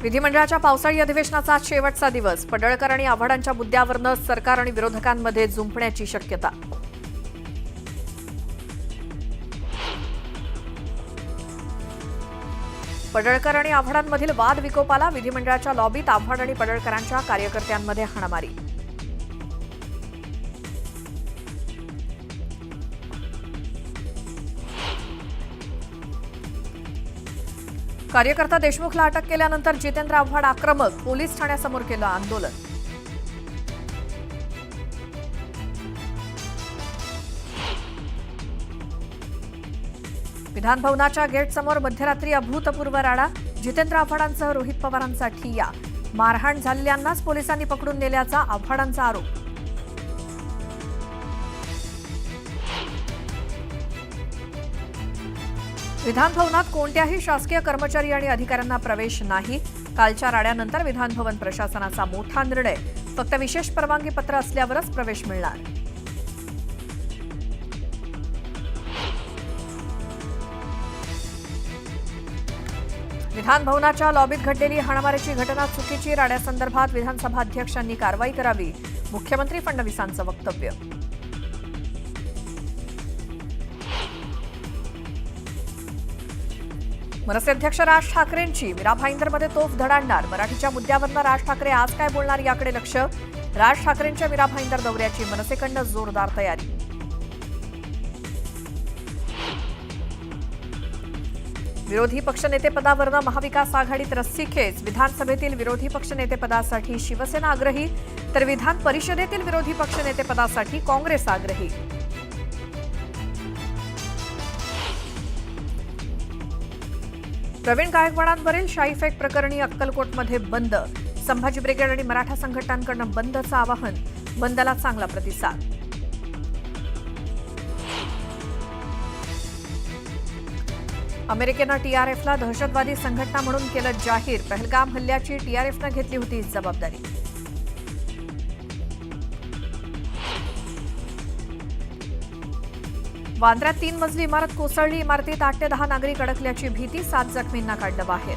विधिमंडळाच्या पावसाळी अधिवेशनाचा आज शेवटचा दिवस. पडळकर आणि आव्हाडांच्या मुद्द्यावरनं सरकार आणि विरोधकांमध्ये जुंपण्याची शक्यता. पडळकर आणि आव्हाडांमधील वाद विकोपाला. विधिमंडळाच्या लॉबीत आव्हाड आणि पडळकरांच्या कार्यकर्त्यांमध्ये हाणामारी. कार्यकर्ता देशमुखला अटक केल्यानंतर जितेंद्र आव्हाड आक्रमक. पोलीस ठाण्यासमोर केलं आंदोलन. विधानभवनाच्या गेटसमोर मध्यरात्री अभूतपूर्व राडा. जितेंद्र आव्हाडांसह रोहित पवारांचा ठिय्या. मारहाण झालेल्यांनाच पोलिसांनी पकडून नेल्याचा आव्हाडांचा आरोप. विधानभवनात कोणत्याही शासकीय कर्मचारी आणि अधिकाऱ्यांना प्रवेश नाही. कालच्या राड्यानंतर विधानभवन प्रशासनाचा मोठा निर्णय. फक्त विशेष परवानगी पत्र असल्यावरच प्रवेश मिळणार. विधानभवनाच्या लॉबीत घडलेली हाणामारीची घटना चुकीची. राड्यासंदर्भात विधानसभा अध्यक्षांनी कारवाई करावी. मुख्यमंत्री फडणवीसांचं वक्तव्य. मनसे अध्यक्ष राज ठाकरेंची मीरा भाईंदरमध्ये तोफ धडाडणार. मराठीच्या मुद्द्यावरनं राज ठाकरे आज काय बोलणार याकडे लक्ष. राज ठाकरेंच्या मीरा भाईंदर दौऱ्याची मनसेकडनं जोरदार तयारी. विरोधी पक्षनेतेपदावरनं महाविकास आघाडीत रस्सीखेच. विधानसभेतील विरोधी पक्षनेतेपदासाठी शिवसेना आग्रही, तर विधान परिषदेतील विरोधी पक्षनेतेपदासाठी काँग्रेस आग्रही. प्रवीण गायकवाडांवरील शाईफेक प्रकरणी अक्कलकोटमध्ये बंद. संभाजी ब्रिगेड आणि मराठा संघटनांकडून बंदचं आवाहन. बंदला चांगला प्रतिसाद. अमेरिकेनं टीआरएफला दहशतवादी संघटना म्हणून केलं जाहीर. पहलगाम हल्ल्याची टीआरएफनं घेतली होती जबाबदारी. वांद्र्यात 3 मजली इमारत कोसळली. इमारतीत 8 ते 10 नागरिक अडकल्याची भीती. 7 जखमींना काढलं बाहेर.